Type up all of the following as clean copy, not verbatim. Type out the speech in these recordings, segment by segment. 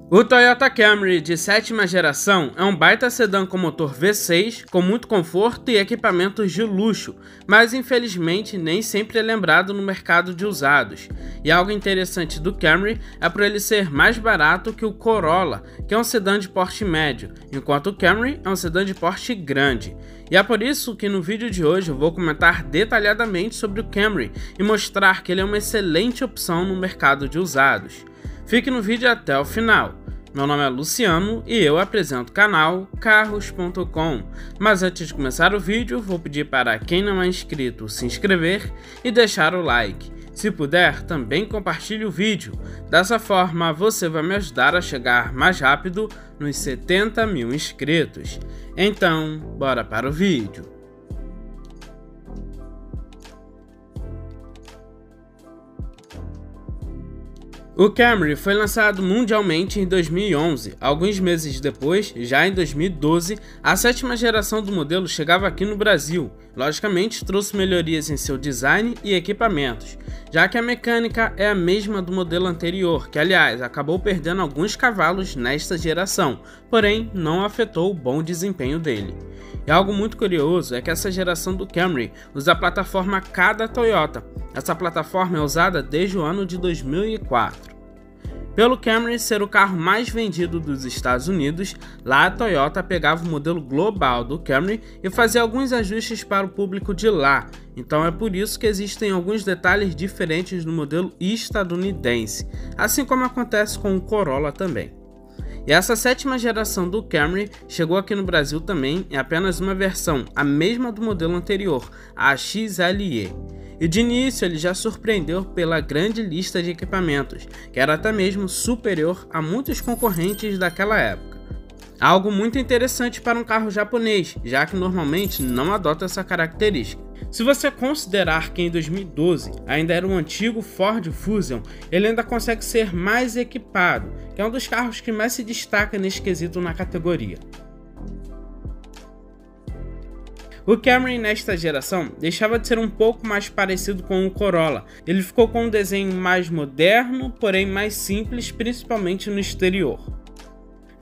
O Toyota Camry de 7ª geração é um baita sedã com motor V6, com muito conforto e equipamentos de luxo, mas infelizmente nem sempre é lembrado no mercado de usados. E algo interessante do Camry é por ele ser mais barato que o Corolla, que é um sedã de porte médio, enquanto o Camry é um sedã de porte grande. E é por isso que no vídeo de hoje eu vou comentar detalhadamente sobre o Camry e mostrar que ele é uma excelente opção no mercado de usados. Fique no vídeo até o final. Meu nome é Luciano e eu apresento o canal Carros.com. Mas antes de começar o vídeo, vou pedir para quem não é inscrito se inscrever e deixar o like. Se puder, também compartilhe o vídeo. Dessa forma, você vai me ajudar a chegar mais rápido nos 70 mil inscritos. Então, bora para o vídeo. O Camry foi lançado mundialmente em 2011. Alguns meses depois, já em 2012, a 7ª geração do modelo chegava aqui no Brasil. Logicamente, trouxe melhorias em seu design e equipamentos, já que a mecânica é a mesma do modelo anterior, que aliás acabou perdendo alguns cavalos nesta geração, porém não afetou o bom desempenho dele. E algo muito curioso é que essa geração do Camry usa a plataforma K da Toyota. Essa plataforma é usada desde o ano de 2004. Pelo Camry ser o carro mais vendido dos Estados Unidos, lá a Toyota pegava o modelo global do Camry e fazia alguns ajustes para o público de lá, então é por isso que existem alguns detalhes diferentes no modelo estadunidense, assim como acontece com o Corolla também. E essa 7ª geração do Camry chegou aqui no Brasil também em apenas uma versão, a mesma do modelo anterior, a XLE. E de início ele já surpreendeu pela grande lista de equipamentos, que era até mesmo superior a muitos concorrentes daquela época. Algo muito interessante para um carro japonês, já que normalmente não adota essa característica. Se você considerar que em 2012 ainda era um antigo Ford Fusion, ele ainda consegue ser mais equipado, que é um dos carros que mais se destaca nesse quesito na categoria. O Camry nesta geração deixava de ser um pouco mais parecido com o Corolla. Ele ficou com um desenho mais moderno, porém mais simples, principalmente no exterior.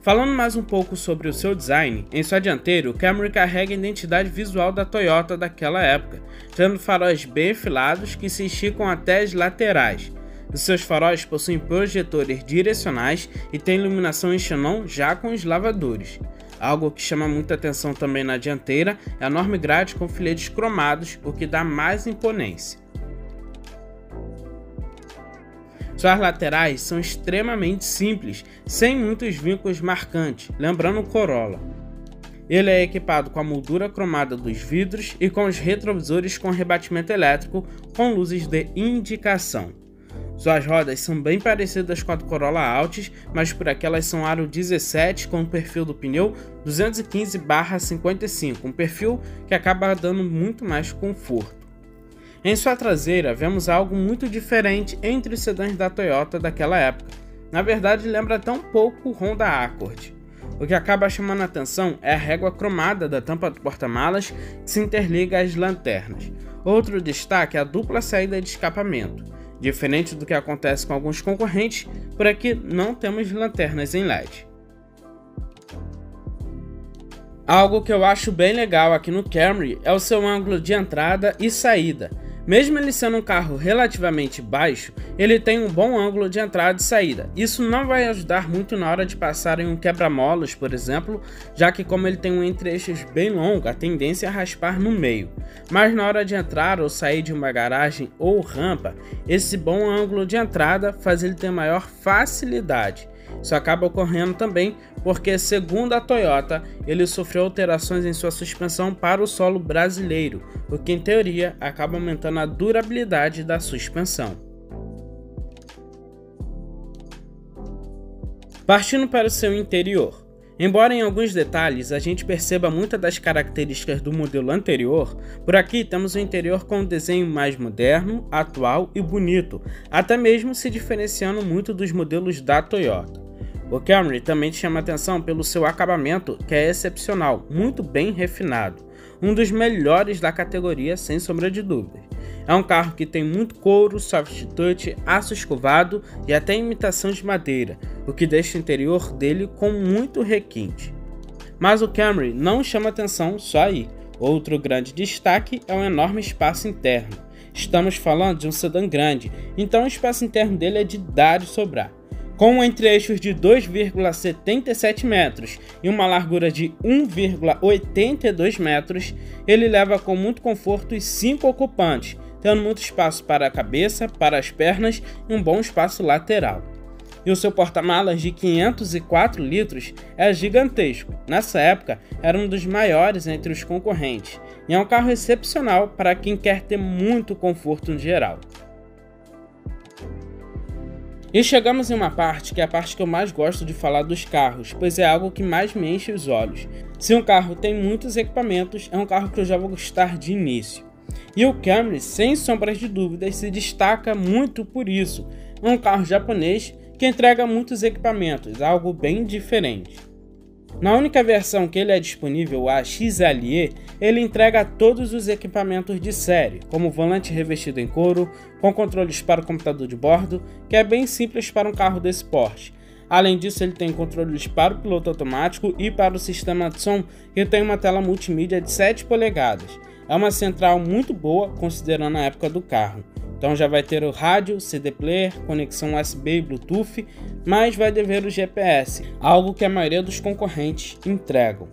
Falando mais um pouco sobre o seu design, em sua dianteira o Camry carrega a identidade visual da Toyota daquela época, tendo faróis bem afilados que se esticam até as laterais. Os seus faróis possuem projetores direcionais e tem iluminação em xenon já com os lavadores. Algo que chama muita atenção também na dianteira é a enorme grade com filetes cromados, o que dá mais imponência. Suas laterais são extremamente simples, sem muitos vincos marcantes, lembrando o Corolla. Ele é equipado com a moldura cromada dos vidros e com os retrovisores com rebatimento elétrico com luzes de indicação. Suas rodas são bem parecidas com a do Corolla Altis, mas por aqui elas são aro 17 com o perfil do pneu 215/55, um perfil que acaba dando muito mais conforto. Em sua traseira vemos algo muito diferente entre os sedãs da Toyota daquela época. Na verdade lembra até um pouco o Honda Accord. O que acaba chamando a atenção é a régua cromada da tampa do porta-malas que se interliga às lanternas. Outro destaque é a dupla saída de escapamento. Diferente do que acontece com alguns concorrentes, por aqui não temos lanternas em LED. Algo que eu acho bem legal aqui no Camry é o seu ângulo de entrada e saída. Mesmo ele sendo um carro relativamente baixo, ele tem um bom ângulo de entrada e saída. Isso não vai ajudar muito na hora de passar em um quebra-molas, por exemplo, já que como ele tem um entre-eixos bem longo, a tendência é raspar no meio. Mas na hora de entrar ou sair de uma garagem ou rampa, esse bom ângulo de entrada faz ele ter maior facilidade. Isso acaba ocorrendo também porque, segundo a Toyota, ele sofreu alterações em sua suspensão para o solo brasileiro, o que em teoria acaba aumentando a durabilidade da suspensão. Partindo para o seu interior. Embora em alguns detalhes a gente perceba muitas das características do modelo anterior, por aqui temos um interior com um desenho mais moderno, atual e bonito, até mesmo se diferenciando muito dos modelos da Toyota. O Camry também chama atenção pelo seu acabamento, que é excepcional, muito bem refinado. um dos melhores da categoria sem sombra de dúvidas. É um carro que tem muito couro, soft touch, aço escovado e até imitação de madeira, o que deixa o interior dele com muito requinte. Mas o Camry não chama atenção só aí. Outro grande destaque é o enorme espaço interno. Estamos falando de um sedã grande, então o espaço interno dele é de dar e sobrar. Com um entre-eixos de 2,77 metros e uma largura de 1,82 metros, ele leva com muito conforto os 5 ocupantes, tendo muito espaço para a cabeça, para as pernas e um bom espaço lateral. E o seu porta-malas de 504 litros é gigantesco. Nessa época, era um dos maiores entre os concorrentes, e é um carro excepcional para quem quer ter muito conforto no geral. E chegamos em uma parte que é a parte que eu mais gosto de falar dos carros, pois é algo que mais me enche os olhos. Se um carro tem muitos equipamentos, é um carro que eu já vou gostar de início. E o Camry, sem sombras de dúvidas, se destaca muito por isso. É um carro japonês que entrega muitos equipamentos, algo bem diferente. Na única versão que ele é disponível, a XLE, ele entrega todos os equipamentos de série, como volante revestido em couro, com controles para o computador de bordo, que é bem simples para um carro desse porte. Além disso, ele tem controles para o piloto automático e para o sistema de som, que tem uma tela multimídia de 7 polegadas. É uma central muito boa, considerando a época do carro. Então já vai ter o rádio, CD player, conexão USB e Bluetooth, mas vai dever o GPS, algo que a maioria dos concorrentes entregam.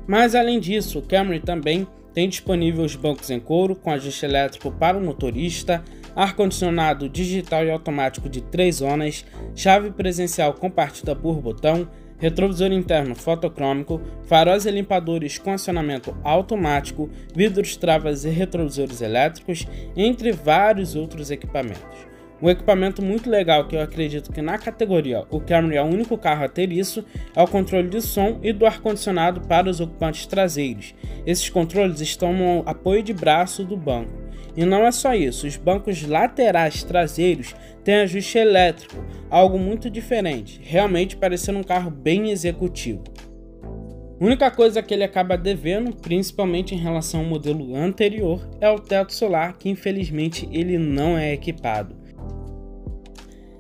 Mas além disso, o Camry também tem disponível os bancos em couro com ajuste elétrico para o motorista, ar-condicionado digital e automático de 3 zonas, chave presencial com partida por botão, retrovisor interno fotocrômico, faróis e limpadores com acionamento automático, vidros, travas e retrovisores elétricos, entre vários outros equipamentos. Um equipamento muito legal que eu acredito que na categoria o Camry é o único carro a ter isso é o controle de som e do ar-condicionado para os ocupantes traseiros. Esses controles estão no apoio de braço do banco. E não é só isso, os bancos laterais traseiros têm ajuste elétrico, algo muito diferente, realmente parecendo um carro bem executivo. A única coisa que ele acaba devendo, principalmente em relação ao modelo anterior, é o teto solar, que infelizmente ele não é equipado.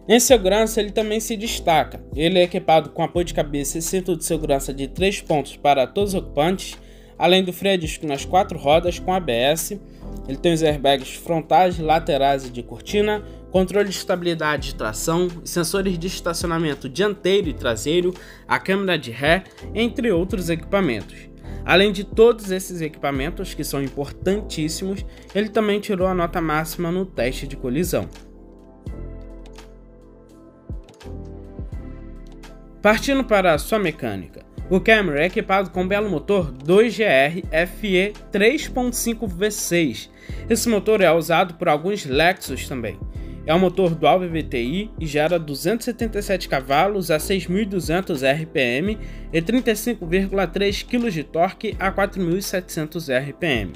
Em segurança, ele também se destaca. Ele é equipado com apoio de cabeça e cinto de segurança de 3 pontos para todos os ocupantes, além do freio a disco nas 4 rodas com ABS. Ele tem os airbags frontais, laterais e de cortina, controle de estabilidade de tração, sensores de estacionamento dianteiro e traseiro, a câmera de ré, entre outros equipamentos. Além de todos esses equipamentos, que são importantíssimos, ele também tirou a nota máxima no teste de colisão. Partindo para a sua mecânica, o Camry é equipado com um belo motor 2GR FE 3.5 V6. Esse motor é usado por alguns Lexus também. É um motor dual VVTi e gera 277 cavalos a 6.200 RPM e 35,3 kg de torque a 4.700 RPM.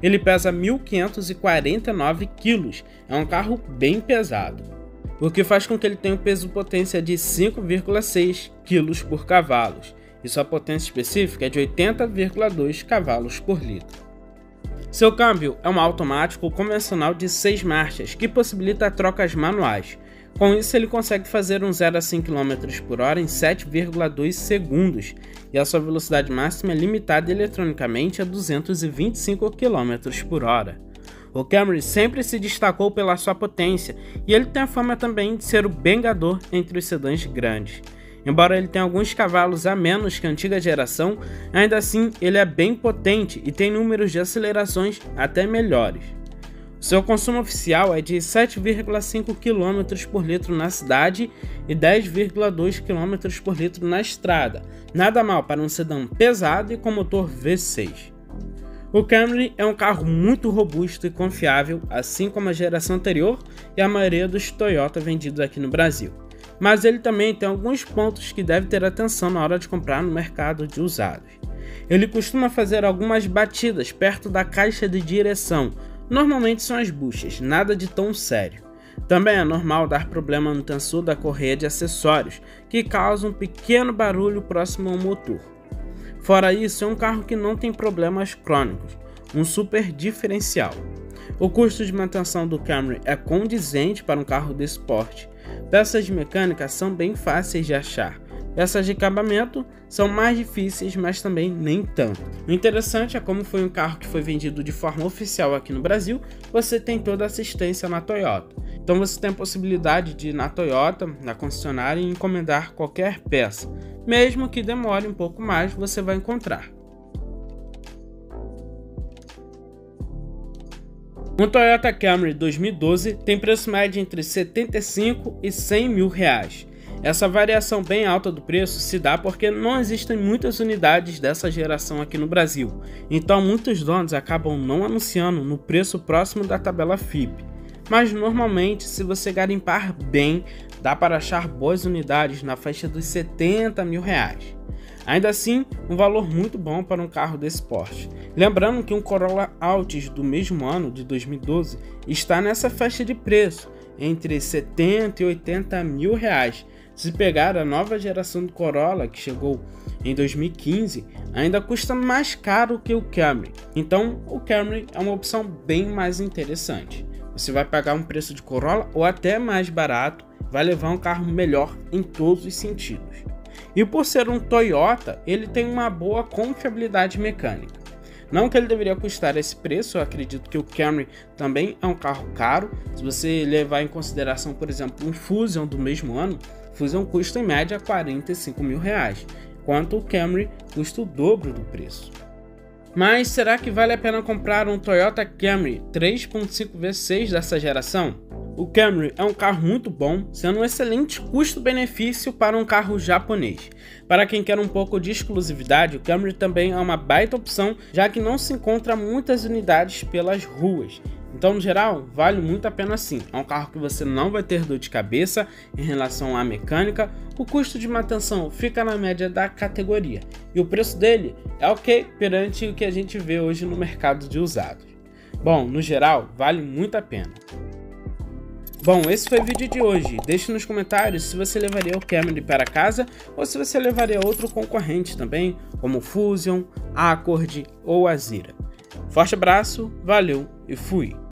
Ele pesa 1.549 kg, é um carro bem pesado, o que faz com que ele tenha um peso-potência de 5,6 kg por cavalo, e sua potência específica é de 80,2 cavalos por litro. Seu câmbio é um automático convencional de 6 marchas, que possibilita trocas manuais. Com isso, ele consegue fazer um 0 a 100 km por hora em 7,2 segundos, e a sua velocidade máxima é limitada eletronicamente a 225 km por hora. O Camry sempre se destacou pela sua potência, e ele tem a fama também de ser o bengador entre os sedãs grandes. Embora ele tenha alguns cavalos a menos que a antiga geração, ainda assim ele é bem potente e tem números de acelerações até melhores. Seu consumo oficial é de 7,5 km por litro na cidade e 10,2 km por litro na estrada, nada mal para um sedã pesado e com motor V6. O Camry é um carro muito robusto e confiável, assim como a geração anterior e a maioria dos Toyota vendidos aqui no Brasil. Mas ele também tem alguns pontos que deve ter atenção na hora de comprar no mercado de usados. Ele costuma fazer algumas batidas perto da caixa de direção, normalmente são as buchas, nada de tão sério. Também é normal dar problema no tensor da correia de acessórios, que causa um pequeno barulho próximo ao motor. Fora isso, é um carro que não tem problemas crônicos. um super diferencial. O custo de manutenção do Camry é condizente para um carro desse porte. Peças de mecânica são bem fáceis de achar. Peças de acabamento são mais difíceis, mas também nem tanto. O interessante é como foi um carro que foi vendido de forma oficial aqui no Brasil, você tem toda a assistência na Toyota. Então você tem a possibilidade de ir na Toyota, na concessionária, e encomendar qualquer peça. Mesmo que demore um pouco mais, você vai encontrar. Um Toyota Camry 2012 tem preço médio entre 75 e 100 mil reais. Essa variação bem alta do preço se dá porque não existem muitas unidades dessa geração aqui no Brasil, então muitos donos acabam não anunciando no preço próximo da tabela FIPE. Mas normalmente, se você garimpar bem, dá para achar boas unidades na faixa dos 70 mil reais. Ainda assim, um valor muito bom para um carro desse porte. Lembrando que um Corolla Altis do mesmo ano, de 2012, está nessa faixa de preço, entre 70 e 80 mil reais. Se pegar a nova geração do Corolla, que chegou em 2015, ainda custa mais caro que o Camry. Então, o Camry é uma opção bem mais interessante. Você vai pagar um preço de Corolla ou até mais barato, vai levar um carro melhor em todos os sentidos. E por ser um Toyota, ele tem uma boa confiabilidade mecânica. Não que ele deveria custar esse preço, eu acredito que o Camry também é um carro caro. Se você levar em consideração, por exemplo, um Fusion do mesmo ano, o Fusion custa em média 45 mil reais, enquanto o Camry custa o dobro do preço. Mas será que vale a pena comprar um Toyota Camry 3.5 V6 dessa geração? O Camry é um carro muito bom, sendo um excelente custo-benefício para um carro japonês. Para quem quer um pouco de exclusividade, o Camry também é uma baita opção, já que não se encontra muitas unidades pelas ruas. Então, no geral, vale muito a pena sim. É um carro que você não vai ter dor de cabeça em relação à mecânica. O custo de manutenção fica na média da categoria. E o preço dele é ok perante o que a gente vê hoje no mercado de usados. Bom, no geral, vale muito a pena. Bom, esse foi o vídeo de hoje. Deixe nos comentários se você levaria o Camry para casa ou se você levaria outro concorrente também, como o Fusion, a Accord ou a Zira. Forte abraço, valeu e fui!